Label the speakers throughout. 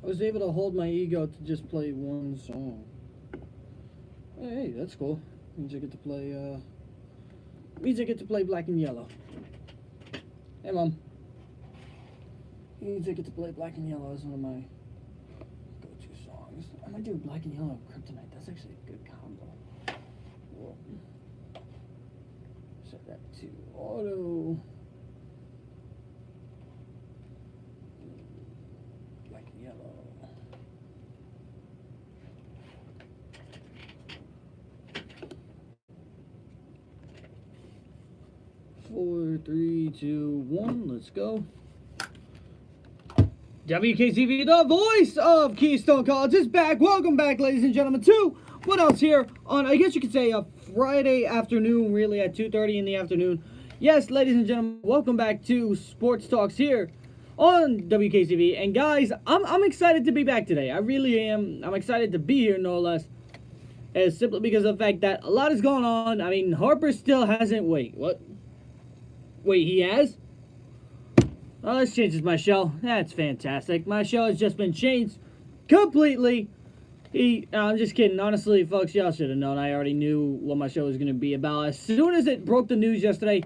Speaker 1: I was able to hold my ego to just play one song. Hey, that's cool. Means I get to play. Means I get to play Black and Yellow. Hey, Mom. Means I get to play Black and Yellow as one of my go-to songs. I might do Black and Yellow Kryptonite. That's actually a good combo. Whoa. Set that to auto. Black and Yellow. 4, 3, 2, 1. Let's go. Wkcv, the voice of Keystone College, is back. Welcome back, ladies and gentlemen, to what else here on, I guess you could say, a Friday afternoon, really, at 2:30 in the afternoon. Yes, ladies and gentlemen, welcome back to Sports Talks here on Wkcv. And guys, I'm excited to be back today. I really am. I'm excited to be here, no less. As simply because of the fact that a lot is going on. I mean, Harper still hasn't. Wait, what? Wait, he has? Oh, this changes my show. That's fantastic. My show has just been changed completely. I'm just kidding. Honestly, folks, y'all should have known. I already knew what my show was going to be about. As soon as it broke the news yesterday,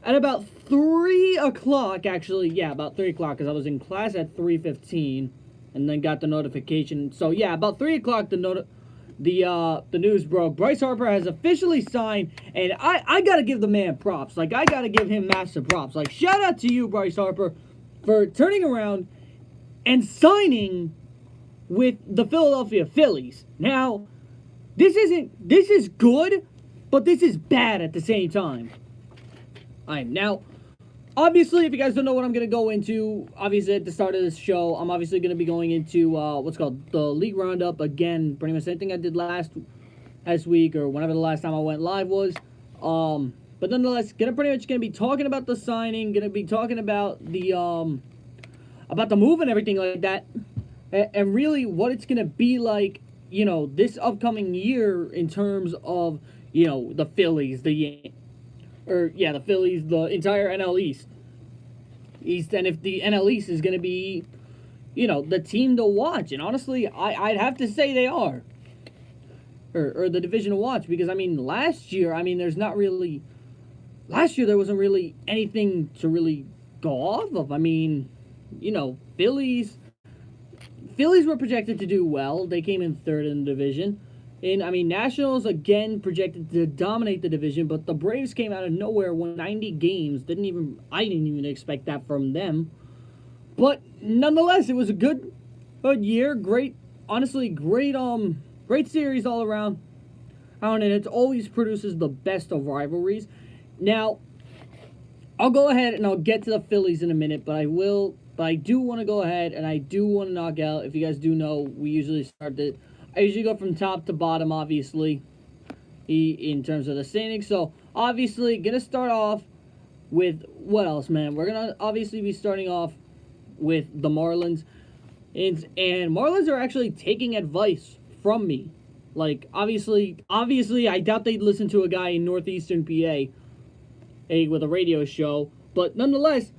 Speaker 1: at about 3 o'clock, actually, yeah, about 3 o'clock, because I was in class at 3:15, and then got the notification. So, yeah, about 3 o'clock, the news broke. Bryce Harper has officially signed, and I gotta give the man props. Like, I gotta give him massive props. Like, shout out to you, Bryce Harper, for turning around and signing with the Philadelphia Phillies. Now, this is good, but this is bad at the same time. Now, obviously, if you guys don't know what I'm going to go into, obviously at the start of this show, I'm obviously going to be going into what's called the League Roundup. Again, pretty much the same thing I did last week or whenever the last time I went live was. But nonetheless, pretty much going to be talking about the signing, going to be talking about the move and everything like that. And really what it's going to be like, you know, this upcoming year in terms of, you know, the Phillies, the Phillies, the entire NL East. And if the NL East is going to be, you know, the team to watch. And honestly, I'd have to say they are. Or the division to watch. Because, I mean, last year there wasn't really anything to really go off of. I mean, you know, Phillies were projected to do well. They came in third in the division. And, I mean, Nationals, again, projected to dominate the division, but the Braves came out of nowhere, won 90 games. I didn't even expect that from them. But, nonetheless, it was a good year. Great series all around. And it always produces the best of rivalries. Now, I'll go ahead and I'll get to the Phillies in a minute, but I do want to go ahead and I do want to knock out, if you guys do know, I usually go from top to bottom, obviously, in terms of the standings. So, obviously, going to start off with, what else, man? We're going to obviously be starting off with the Marlins. And Marlins are actually taking advice from me. Like, obviously, I doubt they'd listen to a guy in northeastern PA with a radio show. But, nonetheless,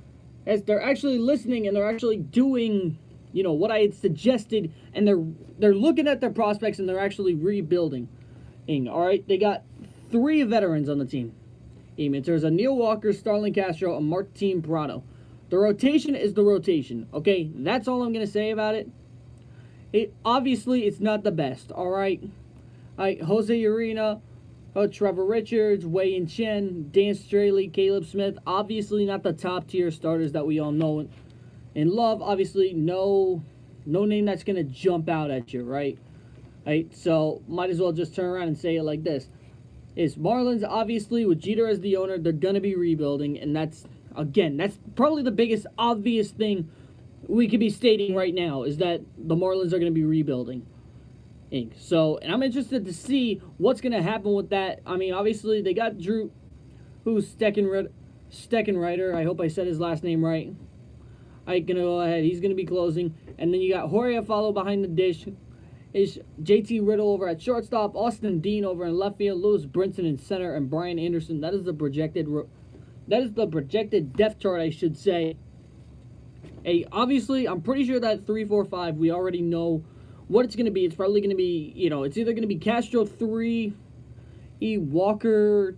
Speaker 1: as they're actually listening and they're actually doing, you know, what I had suggested, and they're looking at their prospects and they're actually rebuilding. All right, they got 3 veterans on the team. There's a Neil Walker, Starlin Castro, and Martin Prado. The rotation is the rotation. Okay, that's all I'm gonna say about it. Obviously it's not the best. All right, Jose Urena, Trevor Richards, Wei Yin Chen, Dan Straley, Caleb Smith. Obviously not the top tier starters that we all know and love. Obviously, no name that's going to jump out at you, right? So, might as well just turn around and say it like this. Is Marlins, obviously, with Jeter as the owner, they're going to be rebuilding. And that's probably the biggest obvious thing we could be stating right now, is that the Marlins are going to be rebuilding. So, and I'm interested to see what's going to happen with that. I mean, obviously, they got Drew, who's Steckenrider. I hope I said his last name right. I'm going to go ahead. He's going to be closing. And then you got Jorge Follow behind the dish. Is JT Riddle over at shortstop. Austin Dean over in left field. Lewis Brinson in center. And Brian Anderson. That is the projected depth chart, I should say, Obviously, I'm pretty sure that 3-4-5, we already know what it's going to be. It's probably going to be, it's either going to be Castro 3, Walker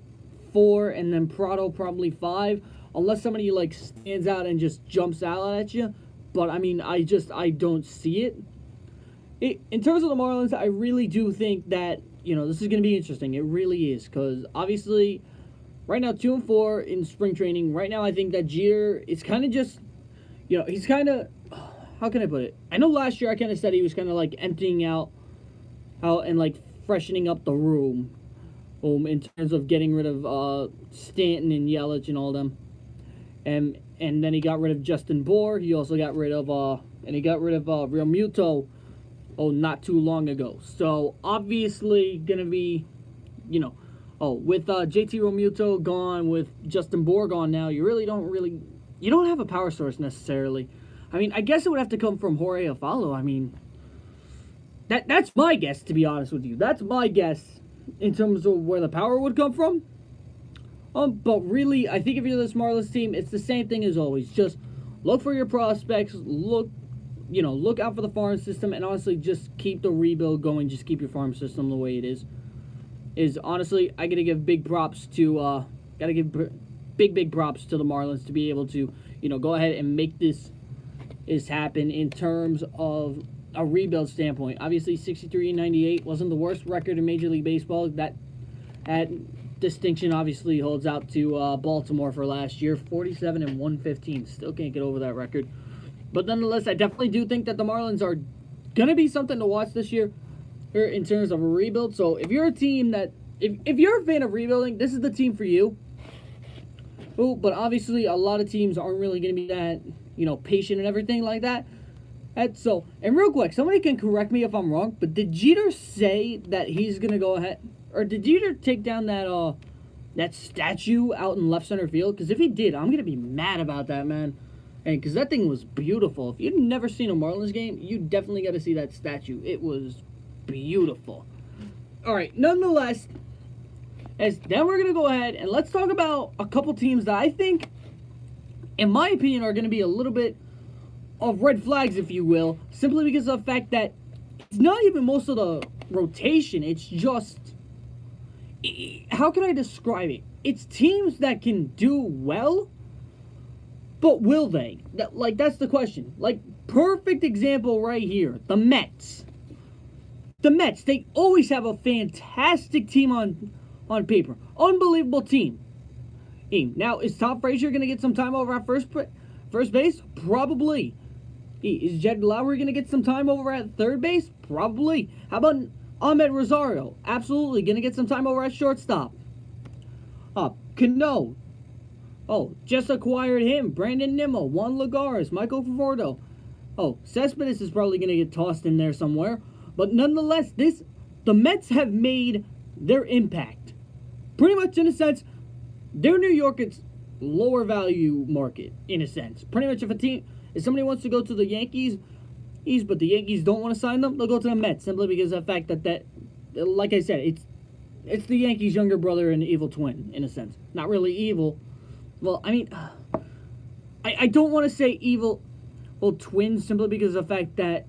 Speaker 1: 4, and then Prado probably 5, unless somebody like stands out and just jumps out at you. But I mean, I don't see it. In terms of the Marlins, I really do think that this is going to be interesting. It really is, because obviously, right now 2-4 in spring training. Right now, I think that Jeter is kind of just, he's kind of, how can I put it? I know last year I kind of said he was kind of like emptying out and like freshening up the room. In terms of getting rid of Stanton and Yelich and all them, and then he got rid of Justin Bour. He also got rid of Real Muto, not too long ago. So obviously gonna be, with JT Realmuto gone, with Justin Bour gone now, you don't have a power source necessarily. I mean, I guess it would have to come from Jorge Afalo. I mean, that's my guess, to be honest with you. That's my guess in terms of where the power would come from. But really, I think if you're this Marlins team, it's the same thing as always. Just look for your prospects, look out for the farm system, and honestly, just keep the rebuild going. Just keep your farm system the way it is. Honestly, I gotta give big props to big props to the Marlins to be able to, go ahead and make this happen in terms of a rebuild standpoint. Obviously, 63-98 wasn't the worst record in Major League Baseball. That distinction obviously holds out to Baltimore for last year, 47-115. Still can't get over that record. But nonetheless, I definitely do think that the Marlins are gonna be something to watch this year in terms of a rebuild. So if you're a team that, if you're a fan of rebuilding, this is the team for you. But obviously, a lot of teams aren't really gonna be that, patient and everything like that. And real quick, somebody can correct me if I'm wrong, but did Jeter say that he's gonna go ahead, or did Jeter take down that statue out in left center field? Because if he did, I'm gonna be mad about that, man. And because that thing was beautiful. If you've never seen a Marlins game, you definitely got to see that statue. It was beautiful. All right, nonetheless, then we're gonna go ahead and let's talk about a couple teams that I think, in my opinion, are gonna be a little bit of red flags, if you will, simply because of the fact that it's not even most of the rotation. It's just, how can I describe it? It's teams that can do well, but will they? That's the question. Perfect example right here, the Mets. The Mets, they always have a fantastic team on paper. Unbelievable team. Now, is Tom Frazier going to get some time over at first base? Probably. Is Jed Lowry going to get some time over at third base? Probably. How about Ahmed Rosario? Absolutely. Going to get some time over at shortstop. Cano. Just acquired him. Brandon Nimmo, Juan Lagares, Michael Favordo. Cespedes is probably going to get tossed in there somewhere. But nonetheless, the Mets have made their impact. Pretty much in a sense, they're New York's lower value market, in a sense. Pretty much if somebody wants to go to the Yankees, but the Yankees don't want to sign them, they'll go to the Mets, simply because of the fact that like I said, it's the Yankees' younger brother and evil twin, in a sense. Not really evil. Well, I mean, I don't want to say evil twins, simply because of the fact that,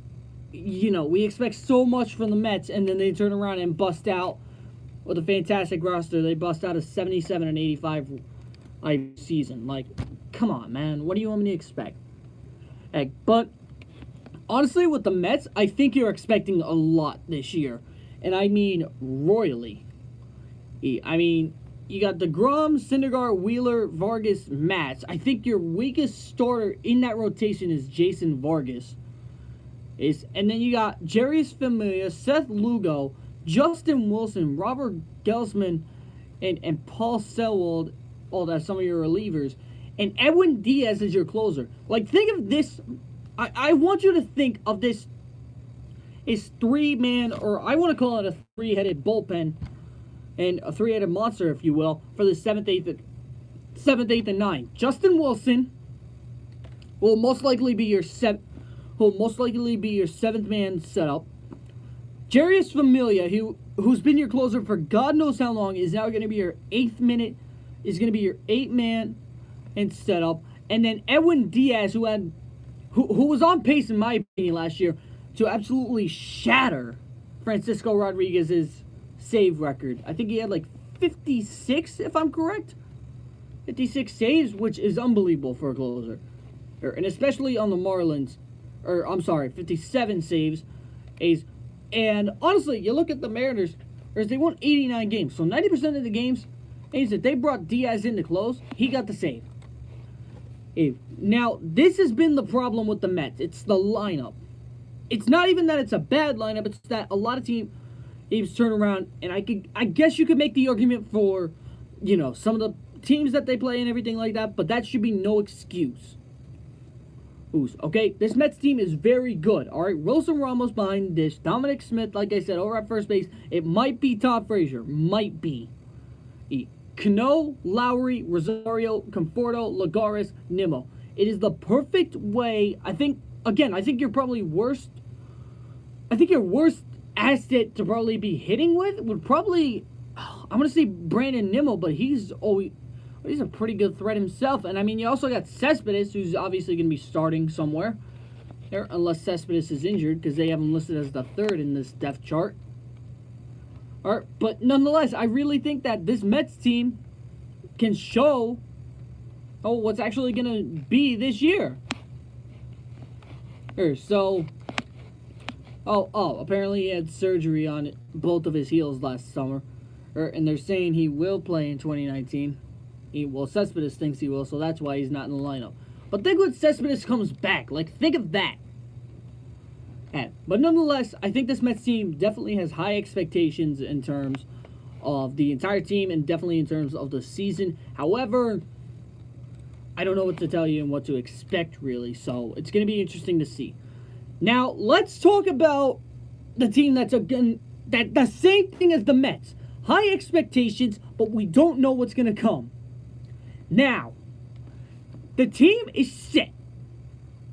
Speaker 1: we expect so much from the Mets, and then they turn around and bust out with a fantastic roster. They bust out a 77-85 season. Come on, man. What do you want me to expect? But honestly, with the Mets, I think you're expecting a lot this year. And I mean royally. I mean, you got DeGrom, Syndergaard, Wheeler, Vargas, Matz. I think your weakest starter in that rotation is Jason Vargas. And then you got Jarius Familia, Seth Lugo, Justin Wilson, Robert Gelsman, and Paul Sewald, as some of your relievers. And Edwin Diaz is your closer. Think of this. I want you to think of this as three-man, or I want to call it a three-headed bullpen, and a three-headed monster, if you will, for the 7th, 8th, and 9th. Justin Wilson will most likely be your seventh man setup. Jarius Familia, who's been your closer for God knows how long, is now going to be your 8th man and setup. And then Edwin Diaz, who who was on pace, in my opinion, last year to absolutely shatter Francisco Rodriguez's save record. I think he had like 56, if I'm correct. 56 saves, which is unbelievable for a closer. And especially on the Marlins. 57 saves. And honestly, you look at the Mariners, they won 89 games. So 90% of the games, that they brought Diaz in to close, he got the save. Now, this has been the problem with the Mets. It's the lineup. It's not even that it's a bad lineup. It's that a lot of teams turn around, and I guess you could make the argument for, some of the teams that they play and everything like that, but that should be no excuse. Okay, this Mets team is very good. All right, Wilson Ramos behind the dish. Dominic Smith, like I said, over at first base. It might be Todd Frazier. Might be. Cano, Lowry, Rosario, Conforto, Lagares, Nimmo. It is the perfect way. I think you're probably worst. I think your worst asset to probably be hitting with would probably, I'm going to say Brandon Nimmo, but he's a pretty good threat himself. And, you also got Cespedes, who's obviously going to be starting somewhere. Unless Cespedes is injured, because they have him listed as the third in this depth chart. All right, but nonetheless, I really think that this Mets team can show what's actually going to be this year. Apparently he had surgery on both of his heels last summer. And they're saying he will play in 2019. Cespedes thinks he will, so that's why he's not in the lineup. But think when Cespedes comes back. Think of that. But nonetheless, I think this Mets team definitely has high expectations in terms of the entire team and definitely in terms of the season. However, I don't know what to tell you and what to expect, really. So it's going to be interesting to see. Now, let's talk about the team that's the same thing as the Mets. High expectations, but we don't know what's going to come. Now, the team is set.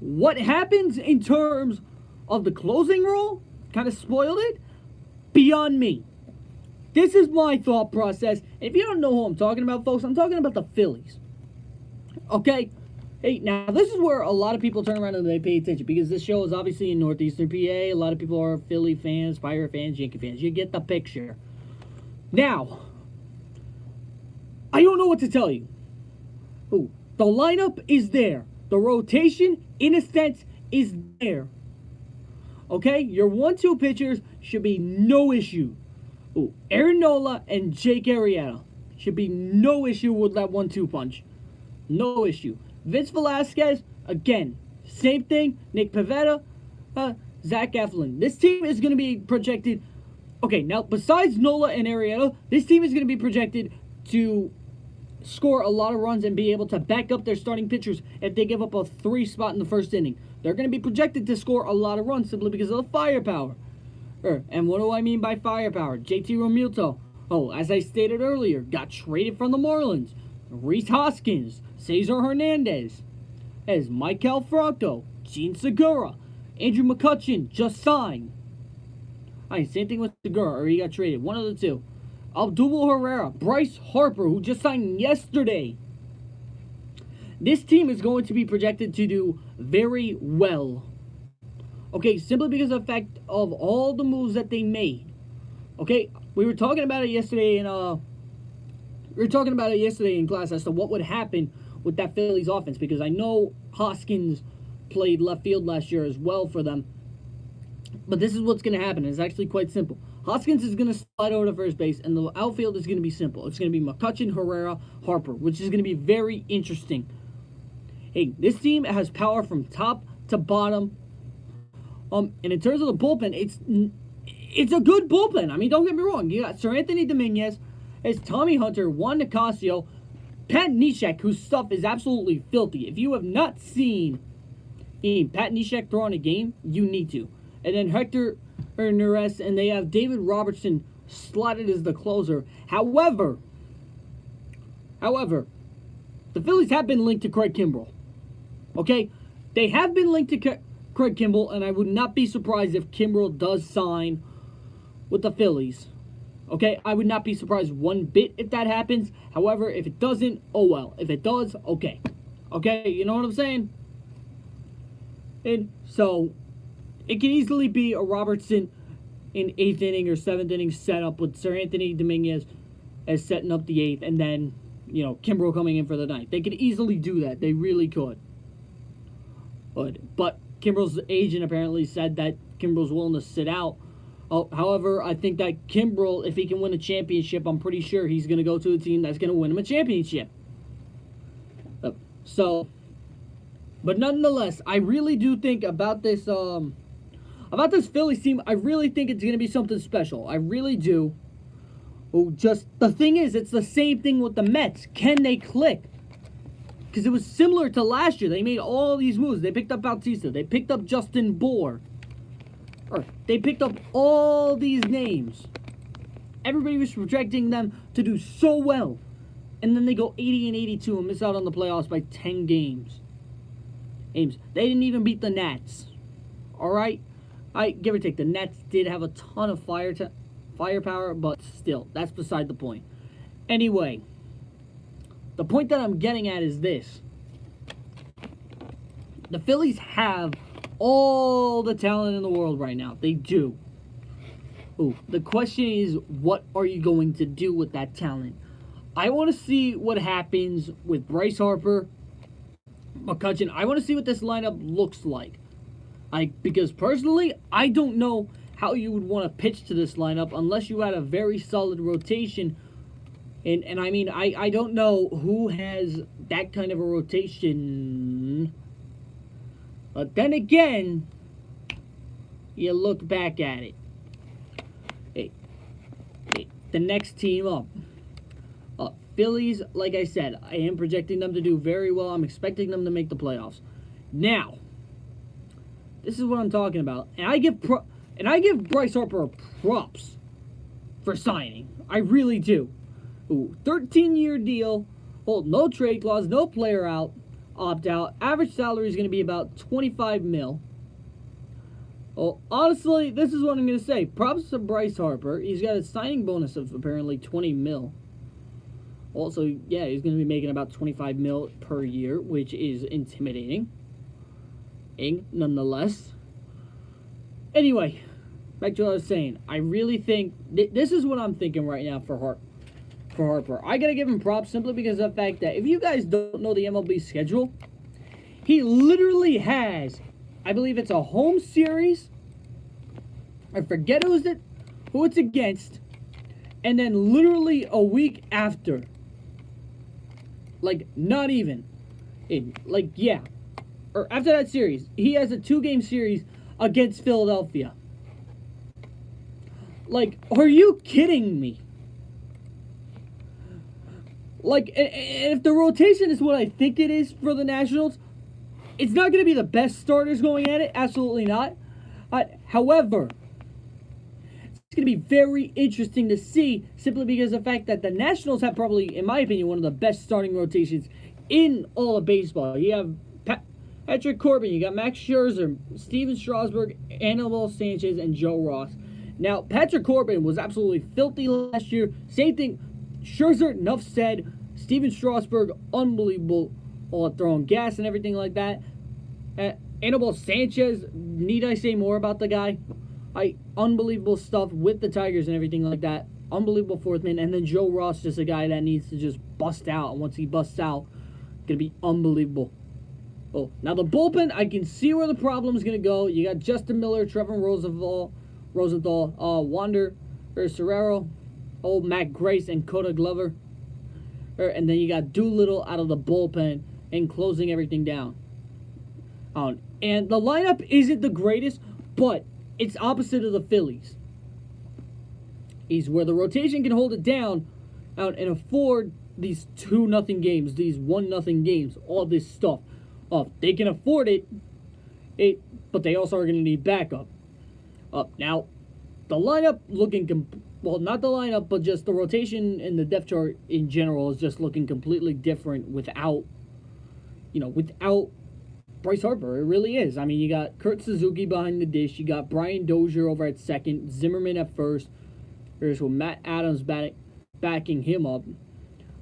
Speaker 1: What happens in terms of the closing role kind of spoiled it beyond me. This is my thought process. If you don't know who I'm talking about, folks, I'm talking about the Phillies. Okay? Hey, now this is where a lot of people turn around and they pay attention because this show is obviously in Northeastern PA. A lot of people are Philly fans, Pirate fans, Yankee fans. You get the picture. Now, I don't know what to tell you. The lineup is there. The rotation, in a sense, is there. Okay? Your 1-2 pitchers should be no issue. Aaron Nola and Jake Arrieta should be no issue with that 1-2 punch. No issue. Vince Velasquez, again, same thing. Nick Pivetta, Zach Eflin. This team is going to be projected. Okay, now, besides Nola and Arrieta, this team is going to be projected to score a lot of runs and be able to back up their starting pitchers if they give up a 3 spot in the first inning. They're going to be projected to score a lot of runs simply because of the firepower. And what do I mean by firepower? JT Realmuto, as I stated earlier, got traded from the Marlins. Rhys Hoskins, Cesar Hernandez, as Maikel Franco, Gene Segura, Andrew McCutchen just signed. Same thing with Segura, or he got traded. One of the two. Abdul Herrera, Bryce Harper, who just signed yesterday. This team is going to be projected to do very well. Okay, simply because of the fact of all the moves that they made. Okay, we were talking about it yesterday in class as to what would happen with that Phillies offense because I know Hoskins played left field last year as well for them. But this is what's going to happen. It's actually quite simple. Hoskins is going to slide over to first base, and the outfield is going to be simple. It's going to be McCutchen, Herrera, Harper, which is going to be very interesting. Hey, this team has power from top to bottom. And in terms of the bullpen, it's a good bullpen. I mean, don't get me wrong. You got Sir Anthony Dominguez, it's Tommy Hunter, Juan Nicasio, Pat Neshek, whose stuff is absolutely filthy. If you have not seen Pat Neshek throw in a game, you need to. And then Hector Neres, and they have David Robertson slotted as the closer. However, the Phillies have been linked to Craig Kimbrell. Okay? They have been linked to Craig Kimbrell, and I would not be surprised if Kimbrell does sign with the Phillies. Okay? I would not be surprised one bit if that happens. However, if it doesn't, oh well. If it does, okay. Okay? You know what I'm saying? And so it can easily be a Robertson in 8th inning or 7th inning setup with Sir Anthony Dominguez as setting up the 8th, and then, Kimbrel coming in for the 9th. They could easily do that. They really could. But Kimbrel's agent apparently said that Kimbrel's willing to sit out. However, I think that Kimbrel, if he can win a championship, I'm pretty sure he's going to go to a team that's going to win him a championship. But nonetheless, I really do think about this Phillies team. I really think it's going to be something special. I really do. Just the thing is, it's the same thing with the Mets. Can they click? Because it was similar to last year. They made all these moves. They picked up Bautista. They picked up Justin Bour. They picked up all these names. Everybody was projecting them to do so well. And then they go 80-82 and miss out on the playoffs by 10 games. They didn't even beat the Nats. Alright? Give or take. The Nets did have a ton of firepower, but still, that's beside the point. Anyway, the point that I'm getting at is this. The Phillies have all the talent in the world right now. They do. The question is, what are you going to do with that talent? I want to see what happens with Bryce Harper, McCutchen. I want to see what this lineup looks like. Because personally, I don't know how you would want to pitch to this lineup unless you had a very solid rotation. And I mean, I don't know who has that kind of a rotation. But then again, you look back at it. The next team up. Phillies, like I said, I am projecting them to do very well. I'm expecting them to make the playoffs. Now, this is what I'm talking about. And I give Bryce Harper props for signing. I really do. 13-year deal. No trade clause, no player opt-out. Average salary is going to be about $25 million. Honestly, this is what I'm going to say. Props to Bryce Harper. He's got a signing bonus of apparently $20 million. Also, yeah, he's going to be making about $25 million per year, which is intimidating. Nonetheless. Anyway, back to what I was saying. I really think this is what I'm thinking right now for Harper. I gotta give him props simply because of the fact that if you guys don't know the MLB schedule, he literally has, I believe it's a home series. I forget who it's against, and then literally a week after. Not even. Or after that series, he has a 2-game series against Philadelphia. Are you kidding me? And if the rotation is what I think it is for the Nationals, it's not going to be the best starters going at it. Absolutely not. However, it's going to be very interesting to see simply because of the fact that the Nationals have probably, in my opinion, one of the best starting rotations in all of baseball. You have Patrick Corbin, you got Max Scherzer, Steven Strasburg, Anibal Sanchez, and Joe Ross. Now, Patrick Corbin was absolutely filthy last year. Same thing. Scherzer, enough said. Steven Strasburg, unbelievable. All throwing gas and everything like that. Anibal Sanchez, need I say more about the guy? Unbelievable stuff with the Tigers and everything like that. Unbelievable fourth man. And then Joe Ross, just a guy that needs to just bust out. And once he busts out, going to be unbelievable. Now the bullpen, I can see where the problem is going to go. You got Justin Miller, Trevor Rosenthal, Wander Serrero, Matt Grace, and Coda Glover. And then you got Doolittle out of the bullpen and closing everything down. And the lineup isn't the greatest, but it's opposite of the Phillies. Is where the rotation can hold it down and afford these 2-0 games, these 1-0 games, all this stuff. They can afford it, but they also are going to need backup. Now, the lineup not the lineup, but just the rotation and the depth chart in general is just looking completely different without Bryce Harper. It really is. I mean, you got Kurt Suzuki behind the dish. You got Brian Dozier over at second, Zimmerman at first. There's Matt Adams backing him up.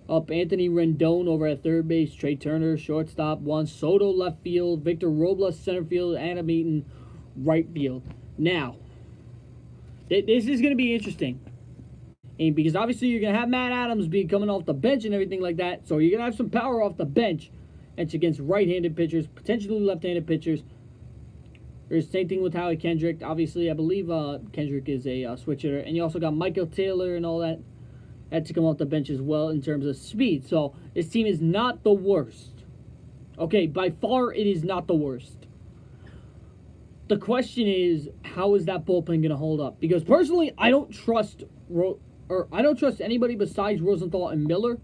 Speaker 1: Up Anthony Rendon over at third base, Trey Turner, shortstop, Juan Soto, left field, Victor Robles, center field, Adam Eaton, right field. Now, this is going to be interesting. And because obviously you're going to have Matt Adams coming off the bench and everything like that. So you're going to have some power off the bench. And it's against right-handed pitchers, potentially left-handed pitchers. There's the same thing with Howie Kendrick. Obviously, I believe Kendrick is a switch hitter. And you also got Michael Taylor and all that. Had to come off the bench as well in terms of speed. So this team is not the worst. Okay, by far it is not the worst. The question is, how is that bullpen going to hold up? Because personally, I don't trust anybody besides Rosenthal and Miller.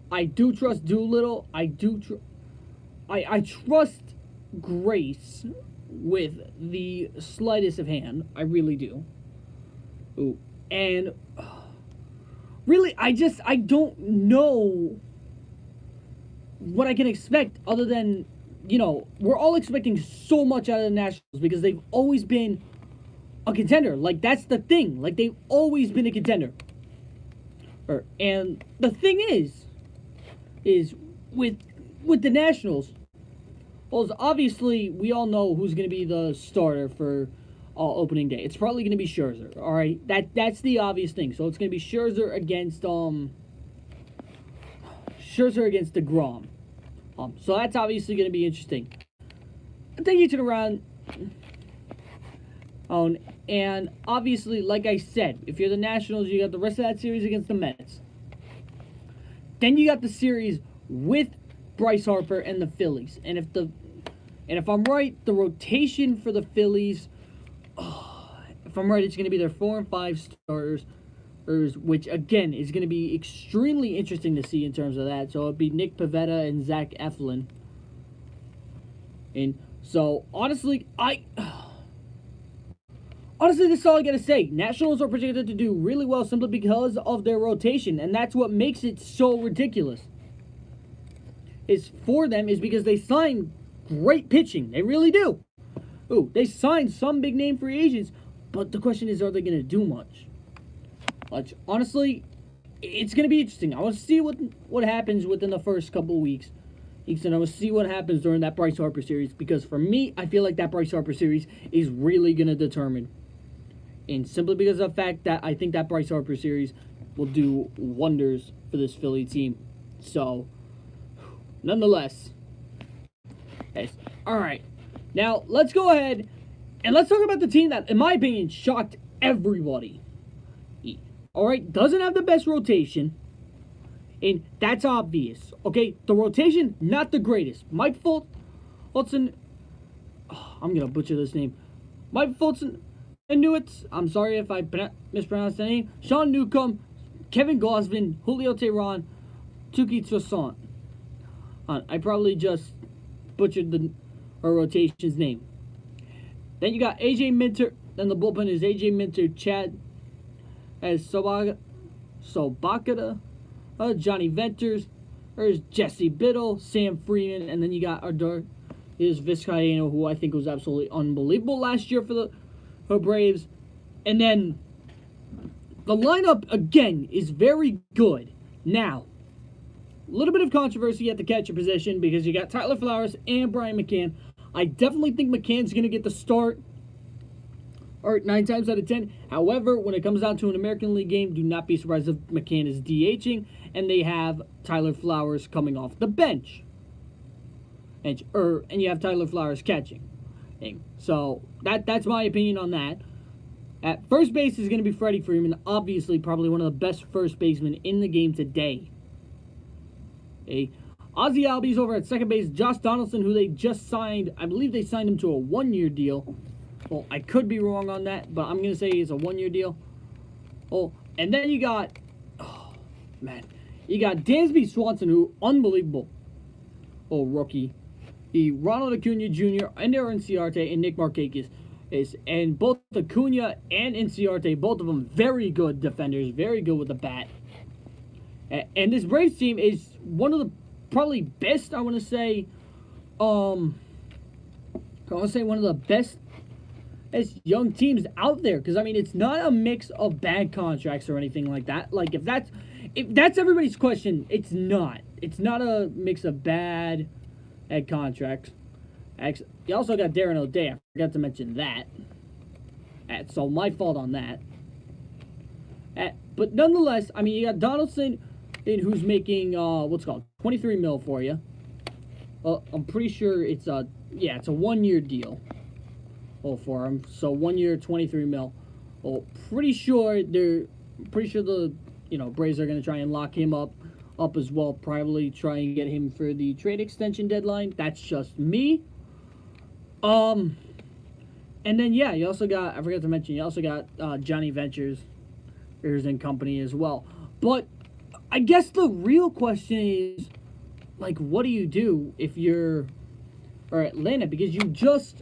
Speaker 1: I do trust Doolittle. I trust Grace with the slightest of hand. I really do. Ooh, and really, I don't know what I can expect other than, we're all expecting so much out of the Nationals because they've always been a contender. Like, that's the thing. Like, they've always been a contender. And the thing is with the Nationals, well, obviously, we all know who's going to be the starter for opening day. It's probably going to be Scherzer, all right? That's the obvious thing. So it's going to be Scherzer against DeGrom. So that's obviously going to be interesting. Then you turn around, and obviously, like I said, if you're the Nationals, you got the rest of that series against the Mets. Then you got the series with Bryce Harper and the Phillies. And if I'm right, the rotation for the Phillies, if I'm right, it's going to be their 4 and 5 starters, which again is going to be extremely interesting to see in terms of that. So it'd be Nick Pivetta and Zach Eflin. And so honestly, this is all I gotta say. Nationals are projected to do really well simply because of their rotation, and that's what makes it so ridiculous. For them is because they signed great pitching. They really do. Ooh, they signed some big name free agents, but the question is, are they gonna do much? Honestly, it's gonna be interesting. I want to see what happens within the first couple of weeks. And I want to see what happens during that Bryce Harper series, because for me, I feel like that Bryce Harper series is really gonna determine. And simply because of the fact that I think that Bryce Harper series will do wonders for this Philly team. So, nonetheless, yes. All right. Now, let's go ahead and let's talk about the team that, in my opinion, shocked everybody. All right? Doesn't have the best rotation, and that's obvious. Okay? The rotation, not the greatest. Mike Fulton. Oh, I'm going to butcher this name. Mike Fulton. Inuits, I'm sorry if I mispronounced the name. Sean Newcomb, Kevin Gausman, Julio Teheran, Tuki Toussaint. I probably just butchered our rotation's name. Then you got AJ Minter. Then the bullpen is AJ Minter, Chad as Sobakata, Johnny Venters. There's Jesse Biddle, Sam Freeman, and then you got is Vizcaino, who I think was absolutely unbelievable last year for the Braves. And then the lineup again is very good. Now, a little bit of controversy at the catcher position because you got Tyler Flowers and Brian McCann. I definitely think McCann's going to get the start, or 9 times out of 10. However, when it comes down to an American League game, do not be surprised if McCann is DHing and they have Tyler Flowers coming off the bench. And you have Tyler Flowers catching. So that's my opinion on that. At first base is going to be Freddie Freeman, obviously probably one of the best first basemen in the game today. Ozzie Albies over at second base, Josh Donaldson, who they just signed. I believe they signed him to a 1-year deal. Well, I could be wrong on that, but I'm going to say it's a 1-year deal. Oh, and then you got Dansby Swanson, who unbelievable. Rookie. Ronald Acuna Jr., Ender Inciarte, and Nick Markakis. And both Acuna and Inciarte, both of them very good defenders, very good with the bat. And this Braves team is one of the probably best, I want to say, one of the best as young teams out there. Because, I mean, it's not a mix of bad contracts or anything like that. Like, if if that's everybody's question, it's not. It's not a mix of bad contracts. Actually, you also got Darren O'Day. I forgot to mention that. So my fault on that. But nonetheless, I mean, you got Donaldson, who's making what's called 23 mil for you. I'm pretty sure it's a 1-year deal. For him. So 1 year, 23 mil. Pretty sure the Braves are gonna try and lock him up as well. Probably try and get him for the trade extension deadline. That's just me. And then you also got, I forgot to mention, you also got Johnny Ventures and company as well. But I guess the real question is, like, what do you do if you're Atlanta, because you just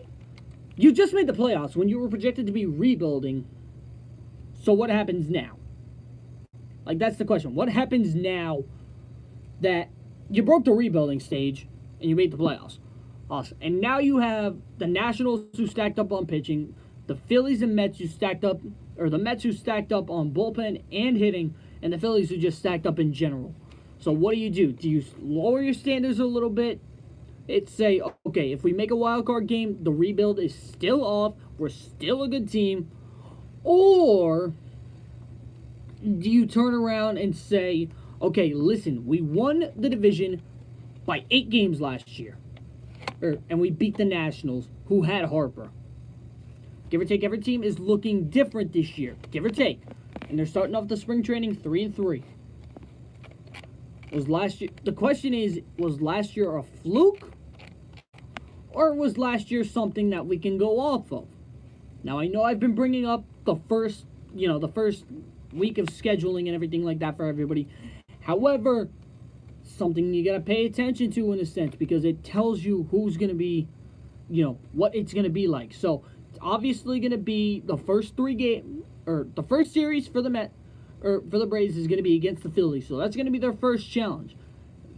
Speaker 1: made the playoffs when you were projected to be rebuilding. So what happens now? Like, that's the question. What happens now that you broke the rebuilding stage and you made the playoffs? Awesome. And now you have the Nationals who stacked up on pitching, the Phillies and Mets who stacked up, or the Mets who stacked up on bullpen and hitting, and the Phillies who just stacked up in general. So what do? Do you lower your standards a little bit? It's say, okay, if we make a wild card game, the rebuild is still off, we're still a good team. Or do you turn around and say, okay, listen, we won the division by 8 games last year. And we beat the Nationals, who had Harper. Give or take, every team is looking different this year. Give or take. And they're starting off the spring training 3-3. The question is, was last year a fluke? Or was last year something that we can go off of? Now, I know I've been bringing up the first week of scheduling and everything like that for everybody. However, something you got to pay attention to in a sense, because it tells you who's going to be, what it's going to be like. So, it's obviously going to be the first 3 games, or the first series for the for the Braves is going to be against the Phillies. So, that's going to be their first challenge.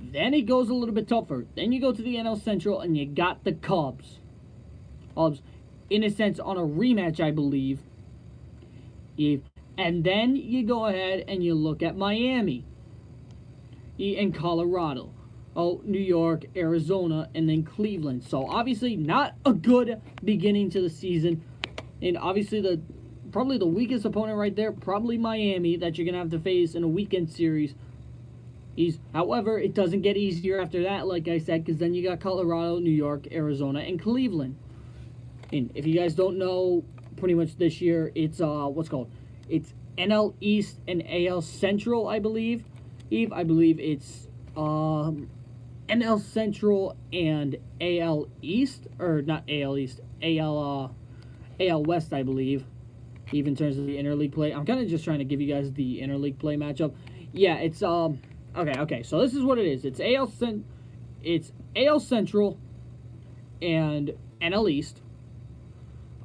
Speaker 1: Then it goes a little bit tougher. Then you go to the NL Central and you got the Cubs. In a sense, on a rematch, I believe. And then you go ahead and you look at Miami and Colorado. New York, Arizona, and then Cleveland. So obviously not a good beginning to the season. And obviously probably the weakest opponent right there, probably Miami, that you're going to have to face in a weekend series. However, it doesn't get easier after that, like I said, because then you got Colorado, New York, Arizona, and Cleveland. And if you guys don't know, pretty much this year, it's it's NL East and AL Central, I believe. I believe it's NL Central and AL East, or not AL East, AL West, I believe. Even in terms of the interleague play, I'm kind of just trying to give you guys the interleague play matchup. Yeah, it's Okay, so this is what it is. It's AL Central and NL East,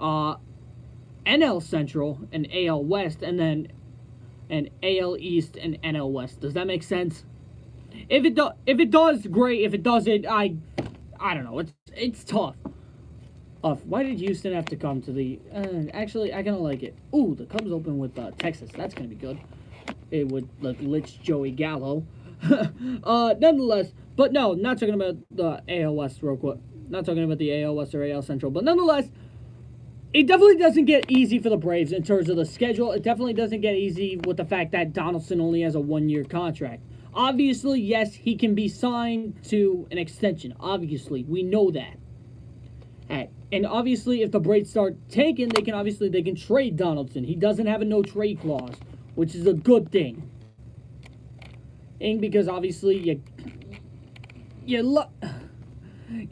Speaker 1: NL Central and AL West, and then AL East and NL West. Does that make sense? If it does, great. If it doesn't, I don't know. It's tough. Why did Houston have to come to the? Actually, I kind of like it. Ooh, the Cubs open with Texas. That's gonna be good. It would glitch Joey Gallo. Nonetheless, but no, not talking about the AL West real quick. Not talking about the AL West or AL Central, but nonetheless, it definitely doesn't get easy for the Braves in terms of the schedule. It definitely doesn't get easy with the fact that Donaldson only has a 1-year contract. Obviously, yes, he can be signed to an extension. Obviously, we know that. And obviously, if the Braves start tanking, they can trade Donaldson. He doesn't have a no trade clause, which is a good thing. And because obviously you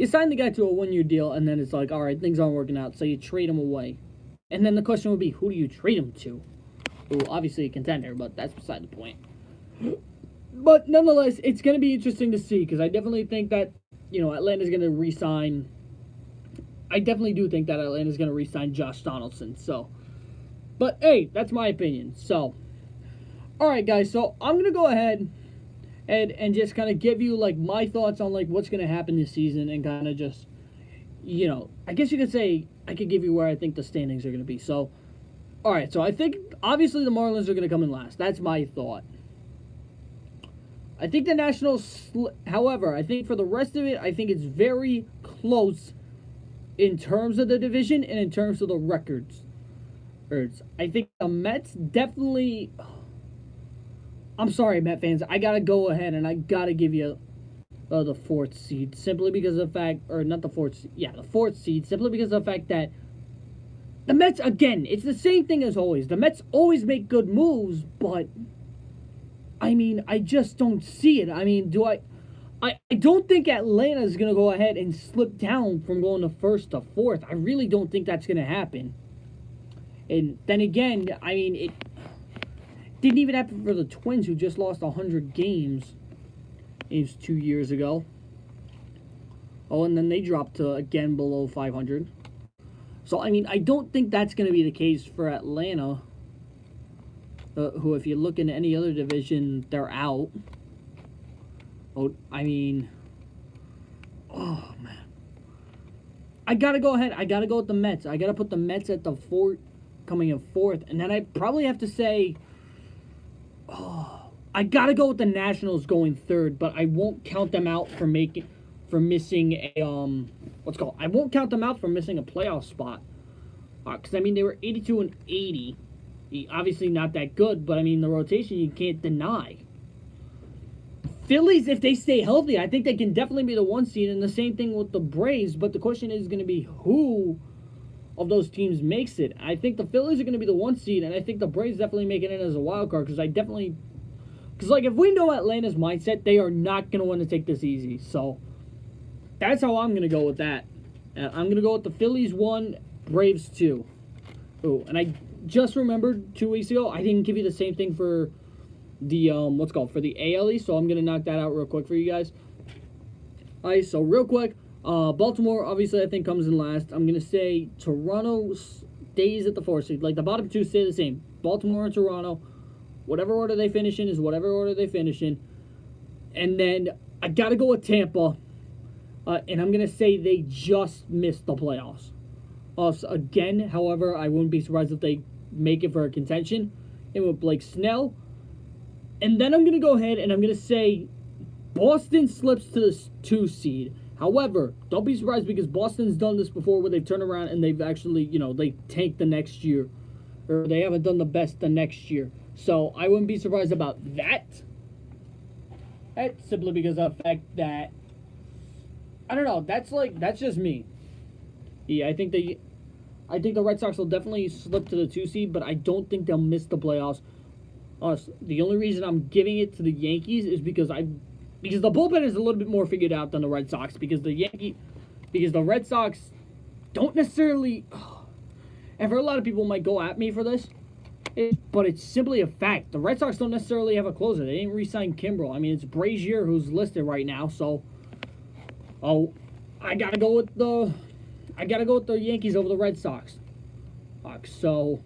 Speaker 1: sign the guy to a 1-year deal, and then it's like, all right, things aren't working out, so you trade him away. And then the question would be, who do you trade him to? Well, obviously a contender, but that's beside the point. But nonetheless, it's going to be interesting to see, because I definitely think that, Atlanta's going to re-sign. I definitely do think that Atlanta's going to re-sign Josh Donaldson. So, but hey, that's my opinion. So, all right, guys. So I'm going to go ahead and just kind of give you like my thoughts on like what's going to happen this season, and kind of just, I guess you could say I could give you where I think the standings are going to be. So, all right. So I think obviously the Marlins are going to come in last. That's my thought. I think the Nationals, however, I think for the rest of it, I think it's very close in terms of the division and in terms of the records. I think the Mets definitely. I'm sorry, Met fans. I gotta go ahead and I gotta give you the fourth seed simply because of the fact, or not the fourth, yeah, the fourth seed simply because of the fact that the Mets again. It's the same thing as always. The Mets always make good moves, but I mean, I just don't see it. I mean, I don't think Atlanta is going to go ahead and slip down from going to first to fourth. I really don't think that's going to happen. And then again, I mean, it didn't even happen for the Twins, who just lost 100 games. It was 2 years ago. Oh, and then they dropped to, again, below 500. So, I mean, I don't think that's going to be the case for Atlanta, who, if you look in any other division, they're out. Oh, I mean, oh, man. I got to go ahead. I got to go with the Mets. I got to put the Mets at the coming in fourth. And then I probably have to say, I got to go with the Nationals going third, but I won't count them out for missing a, what's it called? I won't count them out for missing a playoff spot. Because, I mean, they were 82 and 80. Obviously not that good, but, I mean, the rotation you can't deny. Phillies, if they stay healthy, I think they can definitely be the one seed, and the same thing with the Braves, but the question is going to be who of those teams makes it. I think the Phillies are going to be the one seed, and I think the Braves definitely make it in as a wild card, because like, if we know Atlanta's mindset, they are not going to want to take this easy, so that's how I'm going to go with that. I'm going to go with the Phillies 1, Braves 2. Oh, and I just remembered 2 weeks ago, I didn't give you the same thing for the for the AL East, so I'm gonna knock that out real quick for you guys. Alright, so real quick, Baltimore obviously I think comes in last. I'm gonna say Toronto stays at the 4th seed. Like the bottom two stay the same. Baltimore and Toronto, whatever order they finish in is whatever order they finish in. And then I gotta go with Tampa, and I'm gonna say they just missed the playoffs. Again, however, I wouldn't be surprised if they make it for a contention. And with Blake Snell. And then I'm going to go ahead and I'm going to say Boston slips to the 2 seed. However, don't be surprised because Boston's done this before where they've turned around and they've actually, they tanked the next year. Or they haven't done the best the next year. So I wouldn't be surprised about that. That's simply because of the fact that, I don't know, that's just me. Yeah, I think the Red Sox will definitely slip to the 2 seed, but I don't think they'll miss the playoffs. The only reason I'm giving it to the Yankees is because the bullpen is a little bit more figured out than the Red Sox, because the Red Sox don't necessarily, and for a lot of people might go at me for this, but it's simply a fact. The Red Sox don't necessarily have a closer. They didn't re-sign Kimbrel. I mean, it's Brazier who's listed right now, so I gotta go with the Yankees over the Red Sox. So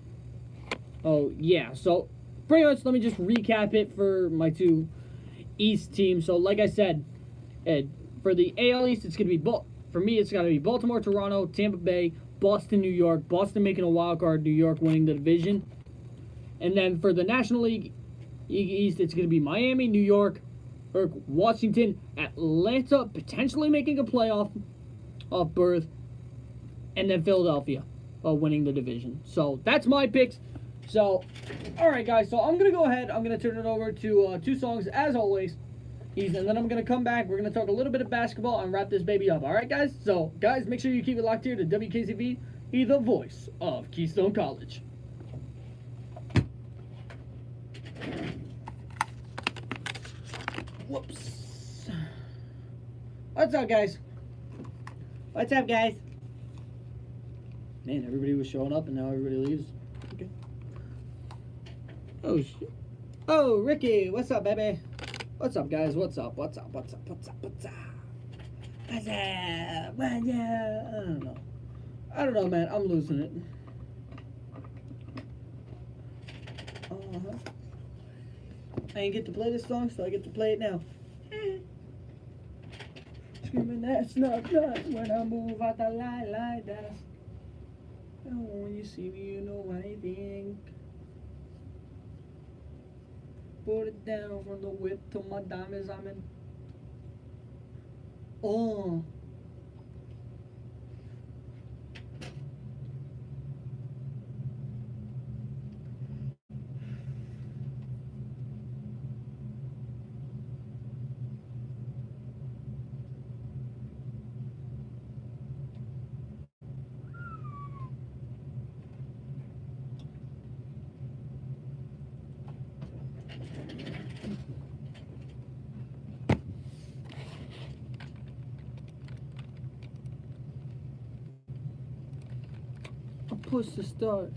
Speaker 1: pretty much, let me just recap it for my 2 East teams. So, like I said, for the AL East, it's going to be, for me, it's got to be Baltimore, Toronto, Tampa Bay, Boston, New York. Boston making a wild card, New York winning the division. And then for the National League East, it's going to be Miami, New York, or Washington, Atlanta, potentially making a playoff berth, and then Philadelphia winning the division. So, that's my picks. So, alright guys, so I'm going to go ahead, I'm going to turn it over to 2 songs, as always, and then I'm going to come back, we're going to talk a little bit of basketball and wrap this baby up, alright guys? So, guys, make sure you keep it locked here to Wkcv, the voice of Keystone College. Whoops. What's up, guys? What's up, guys? Man, everybody was showing up and now everybody leaves. Okay. Oh, shit. Oh, Ricky, what's up, baby? What's up, guys? What's up? What's up? What's up? What's up? What's up? What's up? Well, yeah, I don't know, man. I'm losing it. I didn't get to play this song, so I get to play it now. Screaming, that's not when I move out the line like that. Oh, when you see me, you know what I think. put it down from the whip to my diamonds. I'm in. Oh. Push to start.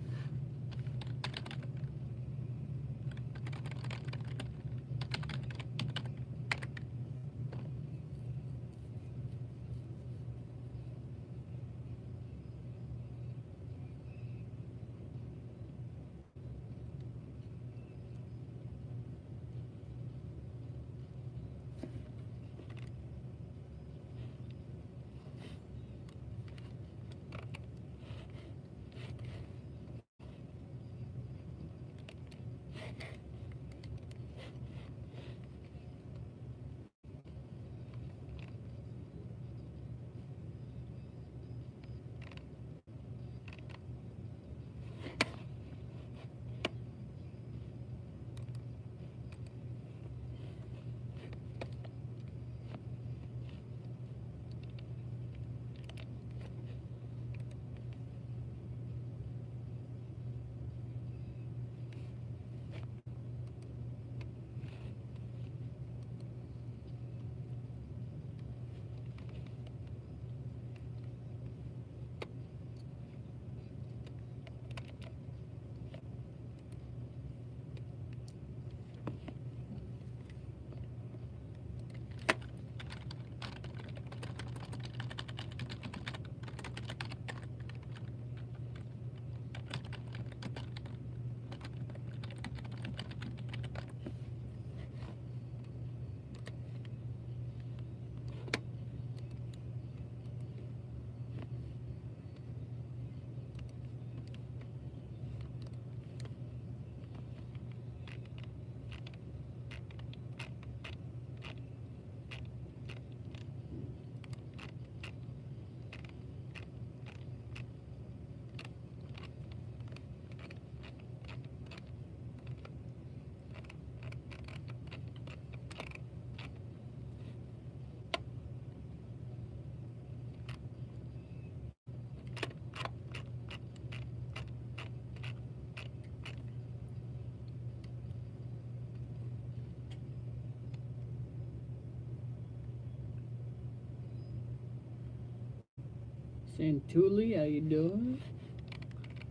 Speaker 1: Santuli, how you doing,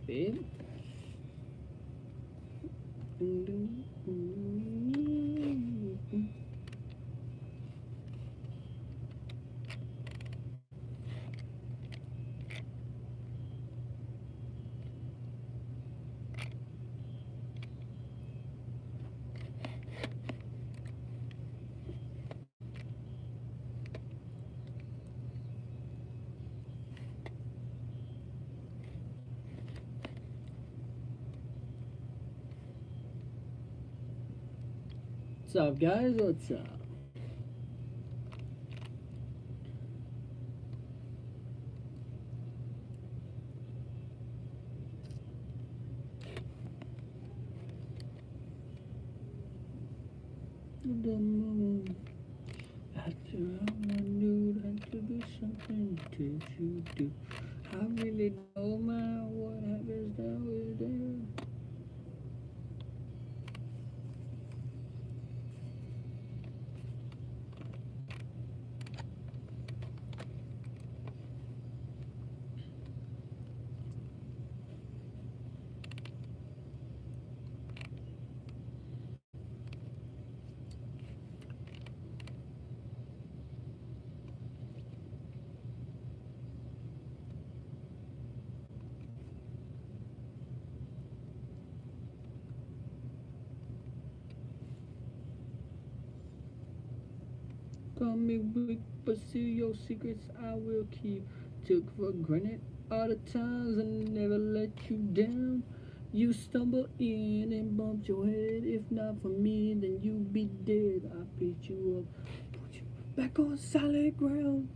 Speaker 1: babe? What's up, guys? What's up? The moon. After all, I knew that to be something to you do. I really don't mind what happens now is there. Call me weak, but see your secrets I will keep. Took for granted all the times I never let you down. You stumble in and bumped your head. If not for me, then you'd be dead. I picked you up, put you back on solid ground.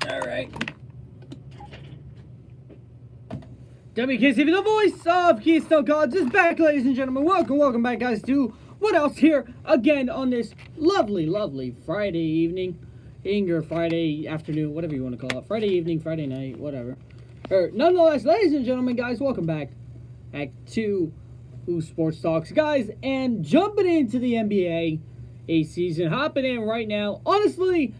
Speaker 1: All right. Wkcv, the voice of Keystone College, is back, ladies and gentlemen. Welcome back, guys, to What Else here again on this lovely Friday evening, or Friday afternoon, whatever you want to call it. Friday evening, Friday night, whatever. Nonetheless, ladies and gentlemen, guys, welcome back to Who Sports Talks, guys, and jumping into the NBA season, hopping in right now. Honestly,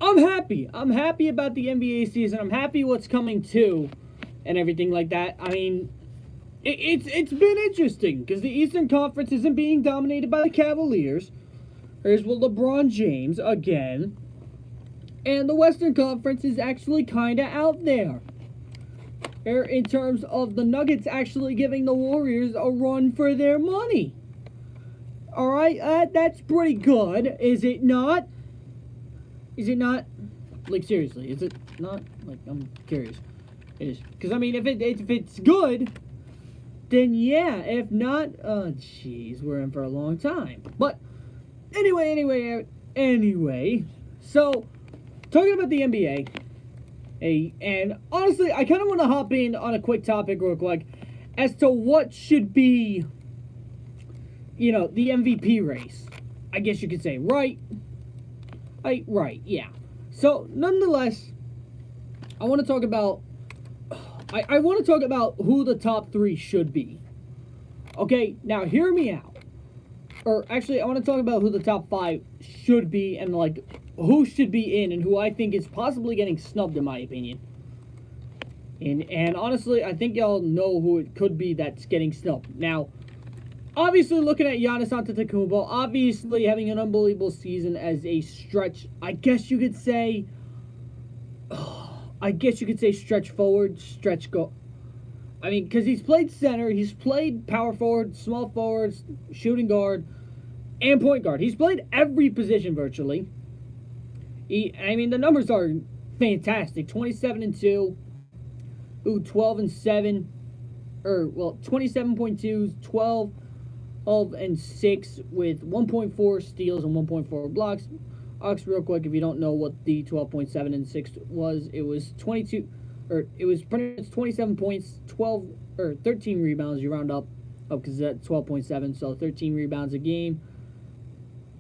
Speaker 1: I'm happy. I'm happy about the NBA season. I'm happy what's coming too, and everything like that. I mean, it's been interesting because the Eastern Conference isn't being dominated by the Cavaliers. There's LeBron James again, and the Western Conference is actually kind of out there. In terms of the Nuggets actually giving the Warriors a run for their money. All right, that's pretty good, is it not? Is it not? Like, seriously, is it not? Like, I'm curious. It is. Because, I mean, if it's good, then yeah. If not, jeez, we're in for a long time. But, anyway. So, talking about the NBA, and honestly, I kind of want to hop in on a quick topic real quick as to what should be, the MVP race. I guess you could say, right? Right, yeah. So, nonetheless, I want to talk about I want to talk about who the top 3 should be. Okay, now hear me out. Or actually, I want to talk about who the top 5 should be and like who should be in and who I think is possibly getting snubbed in my opinion. And honestly, I think y'all know who it could be that's getting snubbed. Now, obviously, looking at Giannis Antetokounmpo, obviously having an unbelievable season as a stretch, I guess you could say stretch forward, stretch go. I mean, because he's played center, he's played power forward, small forward, shooting guard, and point guard. He's played every position virtually. The numbers are fantastic. 27-2, 12-7, 27.2, 12-6 with 1.4 steals and 1.4 blocks. Real quick, if you don't know what the 12.7 and 6 was, it was 27 points, 13 rebounds. You round up because that's 12.7, so 13 rebounds a game.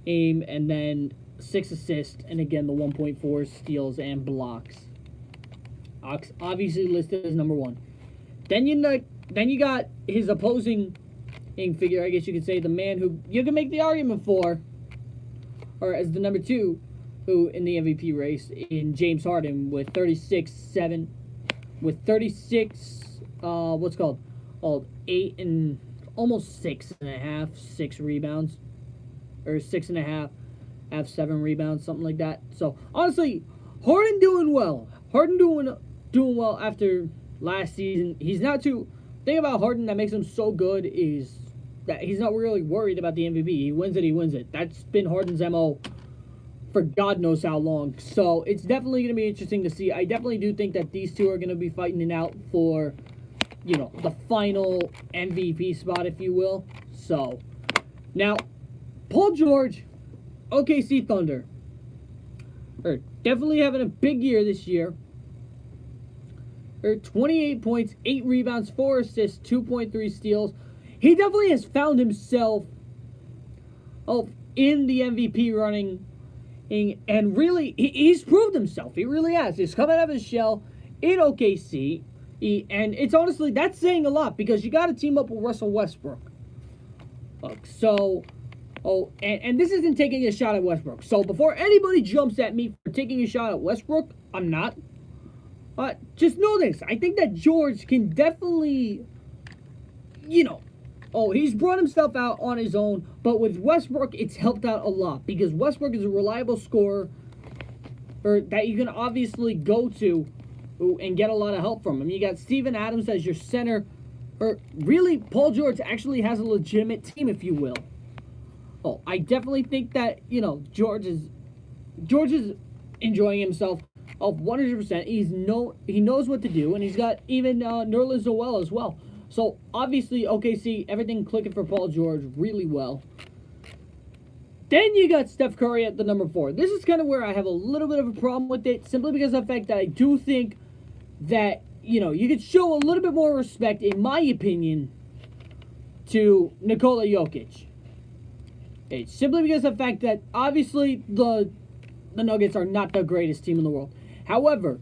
Speaker 1: And then 6 assists, and again the 1.4 steals and blocks. Ox obviously listed as number 1. Then you got his opposing figure, I guess you could say, the man who you can make the argument for. or as the number 2, who in the MVP race in James Harden with 36-7, with 36, what's called 8 and almost 6 rebounds, or 6.5, have 7 rebounds, something like that. So honestly, Harden doing well. Harden doing well after last season. He's not too. The thing about Harden that makes him so good is that he's not really worried about the MVP. He wins it. That's been Harden's MO for God knows how long. So it's definitely going to be interesting to see. I definitely do think that these two are going to be fighting it out for, the final MVP spot, if you will. So now, Paul George, OKC Thunder, are definitely having a big year this year. 28 points, 8 rebounds, 4 assists, 2.3 steals. He definitely has found himself in the MVP running, and really, he's proved himself. He really has. He's coming out of his shell in OKC, and it's honestly, that's saying a lot, because you got to team up with Russell Westbrook. And this isn't taking a shot at Westbrook. So before anybody jumps at me for taking a shot at Westbrook, I'm not. Just know this. I think that George can definitely, he's brought himself out on his own. But with Westbrook, it's helped out a lot. Because Westbrook is a reliable scorer that you can obviously go to and get a lot of help from him. You got Steven Adams as your center. Really, Paul George actually has a legitimate team, if you will. I definitely think that, George is enjoying himself 100%. He knows what to do, and he's got even Nerlens Noel as well. So obviously, OKC, everything clicking for Paul George really well. Then you got Steph Curry at the number 4. This is kind of where I have a little bit of a problem with it, simply because of the fact that I do think that, you could show a little bit more respect, in my opinion, to Nikola Jokic. It's simply because of the fact that, obviously, the Nuggets are not the greatest team in the world. However,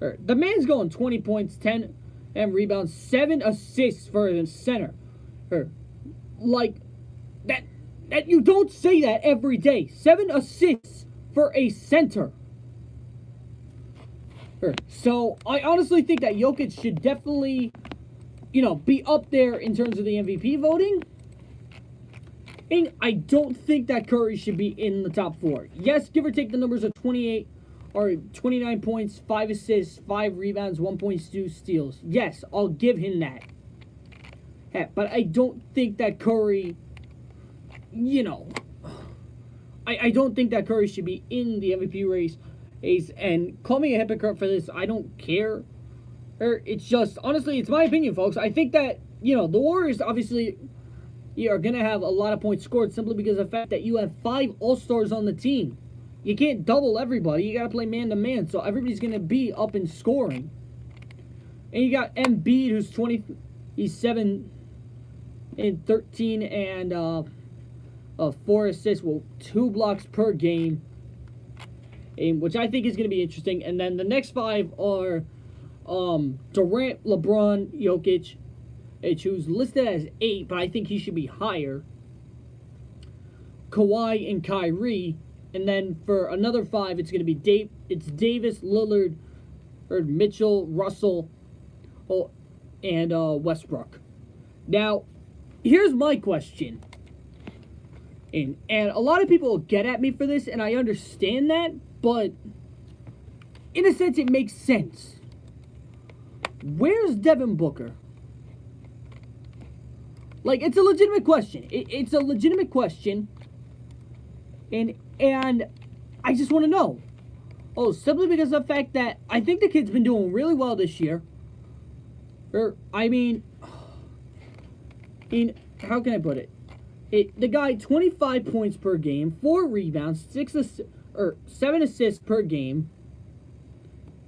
Speaker 1: the man's going 20 points, 10 and rebounds, 7 assists for a center. Like, that you don't say that every day. 7 assists for a center. So, I honestly think that Jokic should definitely, be up there in terms of the MVP voting. And I don't think that Curry should be in the top 4. Yes, give or take the numbers of 28 or 29 points, 5 assists, 5 rebounds, 1.2 steals. Yes, I'll give him that. But I don't think that Curry, I don't think that Curry should be in the MVP race. And call me a hypocrite for this, I don't care. It's just, honestly, it's my opinion, folks. I think that, the Warriors, obviously, you are going to have a lot of points scored simply because of the fact that you have 5 All-Stars on the team. You can't double everybody. You got to play man-to-man, so everybody's going to be up in scoring. And you got Embiid, who's 7 and 13 and 4 assists, 2 blocks per game, which I think is going to be interesting. And then the next 5 are Durant, LeBron, Jokic, who's listed as 8, but I think he should be higher. Kawhi and Kyrie. And then for another 5, it's going to be Davis, Lillard, Mitchell, Russell, and Westbrook. Now, here's my question. And a lot of people get at me for this, and I understand that, but in a sense, it makes sense. Where's Devin Booker? Like, it's a legitimate question. It's a legitimate question. And I just want to know. Simply because of the fact that I think the kid's been doing really well this year. How can I put it? The guy, 25 points per game, 4 rebounds, 7 assists per game.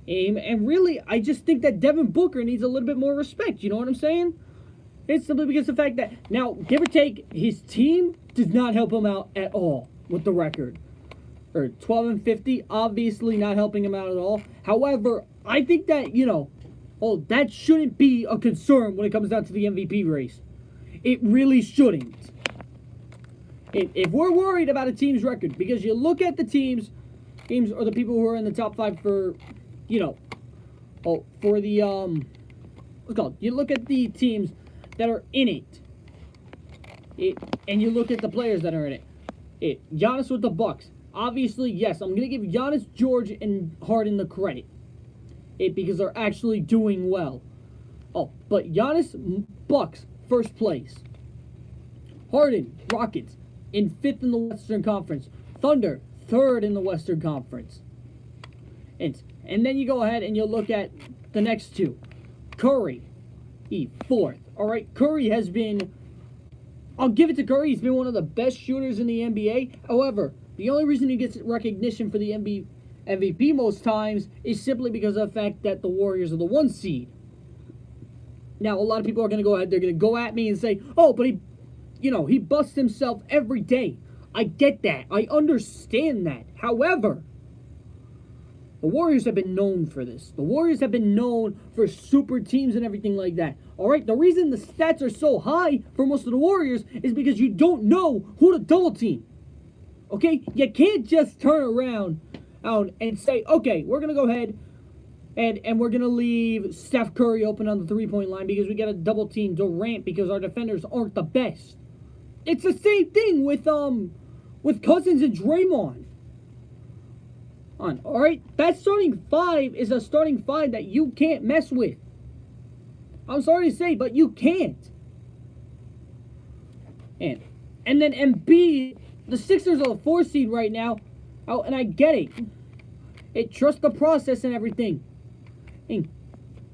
Speaker 1: And really, I just think that Devin Booker needs a little bit more respect. You know what I'm saying? It's simply because of the fact that, now, give or take, his team does not help him out at all with the record. 12 and 50, obviously not helping him out at all. However, I think that, that shouldn't be a concern when it comes down to the MVP race. It really shouldn't. If we're worried about a team's record, because you look at the teams or the people who are in the top 5 for, for the, what's called? You look at the teams that are in it, and you look at the players that are in it. Giannis with the Bucks. Obviously, yes, I'm going to give Giannis, George, and Harden the credit. Because they're actually doing well. But Giannis, Bucks, first place. Harden, Rockets, in 5th in the Western Conference. Thunder, 3rd in the Western Conference. And then you go ahead and you look at the next two. Curry, 4th. All right, Curry has been, I'll give it to Curry, he's been one of the best shooters in the NBA. However, the only reason he gets recognition for the MVP most times is simply because of the fact that the Warriors are the 1 seed. Now, a lot of people are going to go ahead, they're going to go at me and say, oh, but he busts himself every day. I get that. I understand that. However, the Warriors have been known for this. The Warriors have been known for super teams and everything like that. All right, the reason the stats are so high for most of the Warriors is because you don't know who to double team. Okay? You can't just turn around and say, okay, we're going to go ahead and we're going to leave Steph Curry open on the 3-point line because we got to double team Durant because our defenders aren't the best. It's the same thing with Cousins and Draymond. All right? That starting 5 is a starting 5 that you can't mess with. I'm sorry to say, but you can't. And then Embiid, the Sixers are the 4 seed right now. Oh, and I get it. Trust the process and everything.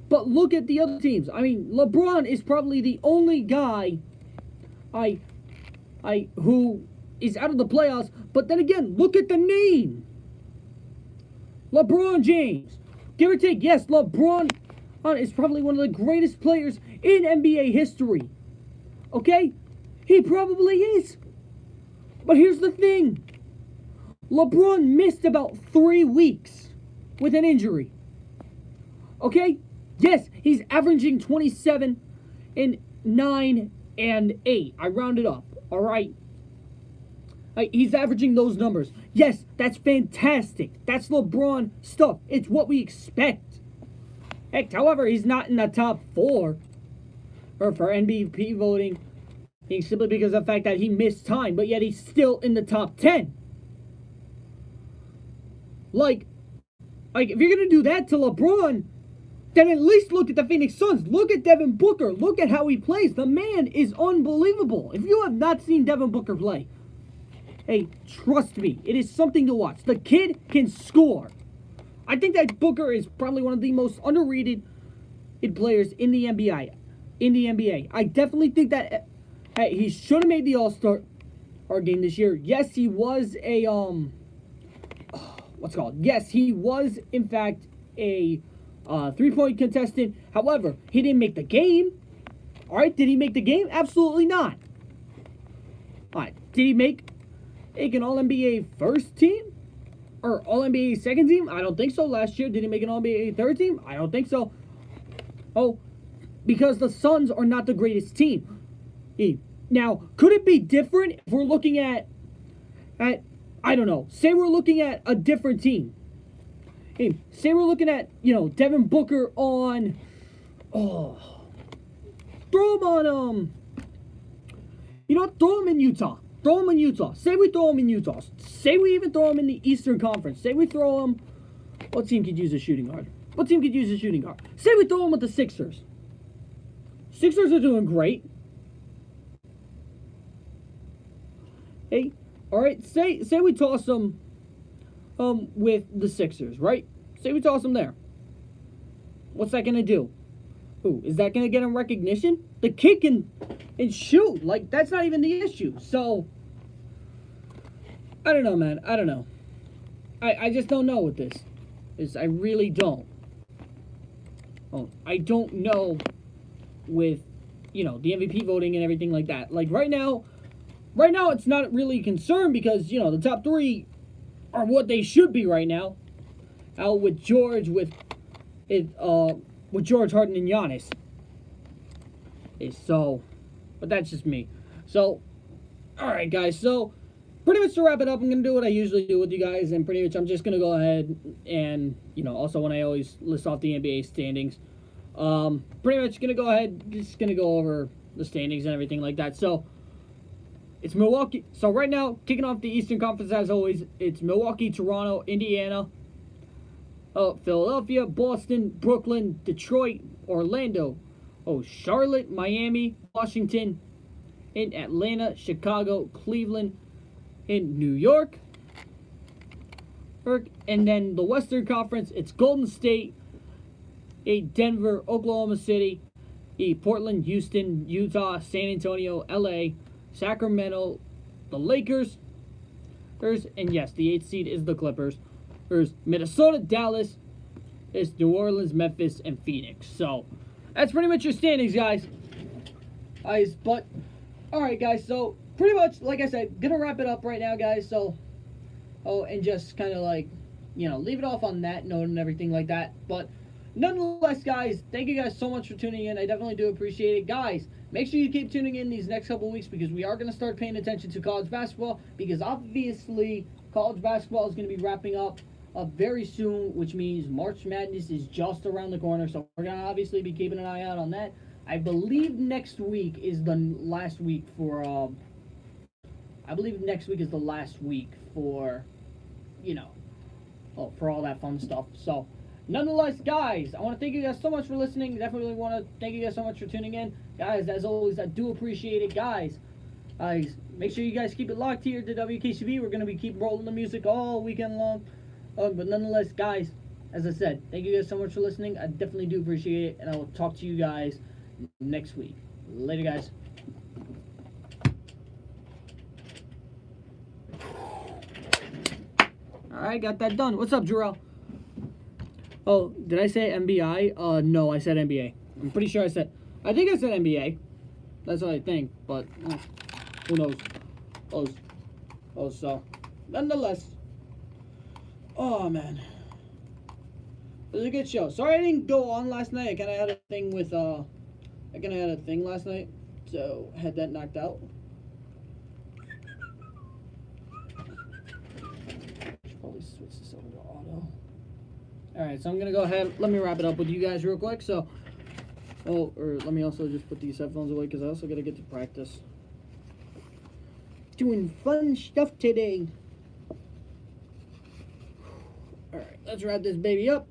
Speaker 1: But look at the other teams. I mean, LeBron is probably the only guy who is out of the playoffs. But then again, look at the name. LeBron James. Give or take, yes, LeBron is probably one of the greatest players in NBA history. Okay? He probably is. But here's the thing. LeBron missed about 3 weeks with an injury. Okay? Yes, he's averaging 27 and 9 and 8. I rounded up. All right? He's averaging those numbers. Yes, that's fantastic. That's LeBron stuff. It's what we expect. Heck, however, he's not in the top 4 or for MVP voting. Simply because of the fact that he missed time, but yet he's still in the top 10. Like if you're going to do that to LeBron, then at least look at the Phoenix Suns. Look at Devin Booker. Look at how he plays. The man is unbelievable. If you have not seen Devin Booker play, hey, trust me, it is something to watch. The kid can score. I think that Booker is probably one of the most underrated players in the NBA. I definitely think that he should have made the All-Star game this year. Yes, he was a Yes, he was in fact a 3-point contestant. However, he didn't make the game. All right, did he make the game? Absolutely not. All right, did he make an All-NBA first team? Or All-NBA second team? I don't think so. Last year, did he make an All-NBA third team? I don't think so. Oh, because the Suns are not the greatest team. Now, could it be different if we're looking at I don't know, say we're looking at a different team. Say we're looking at, Devin Booker on, throw him on, throw him in Utah. Throw him in Utah. Say we throw him in Utah. Say we even throw him in the Eastern Conference. Say we throw him, what team could use a shooting guard? Say we throw him with the Sixers. Sixers are doing great. Hey, all right, say we toss them with the Sixers, right? Say we toss them there. What's that going to do? Is that going to get him recognition? The kid can shoot. Like, that's not even the issue. So, I don't know, man. I don't know. I just don't know with this. I really don't. I don't know with, the MVP voting and everything like that. Like, right now, it's not really a concern because, the top 3 are what they should be right now. Out with George, with George, Harden, and Giannis. So, but that's just me. So, Alright, guys, so pretty much to wrap it up, I'm going to do what I usually do with you guys, and pretty much I'm just going to go ahead and, also when I always list off the NBA standings, pretty much going to go ahead, just going to go over the standings and everything like that. So, it's Milwaukee. So, right now, kicking off the Eastern Conference as always, it's Milwaukee, Toronto, Indiana, Philadelphia, Boston, Brooklyn, Detroit, Orlando, Charlotte, Miami, Washington, in Atlanta, Chicago, Cleveland, in New York. And then the Western Conference, it's Golden State, Denver, Oklahoma City, Portland, Houston, Utah, San Antonio, LA, Sacramento, the Lakers, and yes, the 8th seed is the Clippers. There's Minnesota, Dallas, it's New Orleans, Memphis, and Phoenix. So that's pretty much your standings, guys. But alright, guys, so pretty much, like I said, gonna wrap it up right now, guys. So, and just kind of like, leave it off on that note and everything like that. But nonetheless, guys, thank you guys so much for tuning in. I definitely do appreciate it. Guys, make sure you keep tuning in these next couple weeks because we are going to start paying attention to college basketball because obviously college basketball is going to be wrapping up very soon, which means March Madness is just around the corner. So we're going to obviously be keeping an eye out on that. I believe next week is the last week for, for all that fun stuff. So, nonetheless, guys, I want to thank you guys so much for listening. Definitely want to thank you guys so much for tuning in. Guys, as always, I do appreciate it, guys. Make sure you guys keep it locked here to Wkcv. We're going to be keep rolling the music all weekend long. But nonetheless, guys, as I said, thank you guys so much for listening. I definitely do appreciate it, and I will talk to you guys next week. Later, guys. Alright, got that done. What's up, Jarrell? Oh, did I say MBI? No, I said NBA. I'm pretty sure I said NBA. That's what I think, but who knows? So nonetheless. Oh man. It was a good show. Sorry I didn't go on last night. I kinda had a thing last night. So had that knocked out. Probably switch this over to auto. Alright, so I'm gonna go ahead. Let me wrap it up with you guys real quick. So, or let me also just put these headphones away because I also gotta get to practice. Doing fun stuff today. Alright, let's wrap this baby up.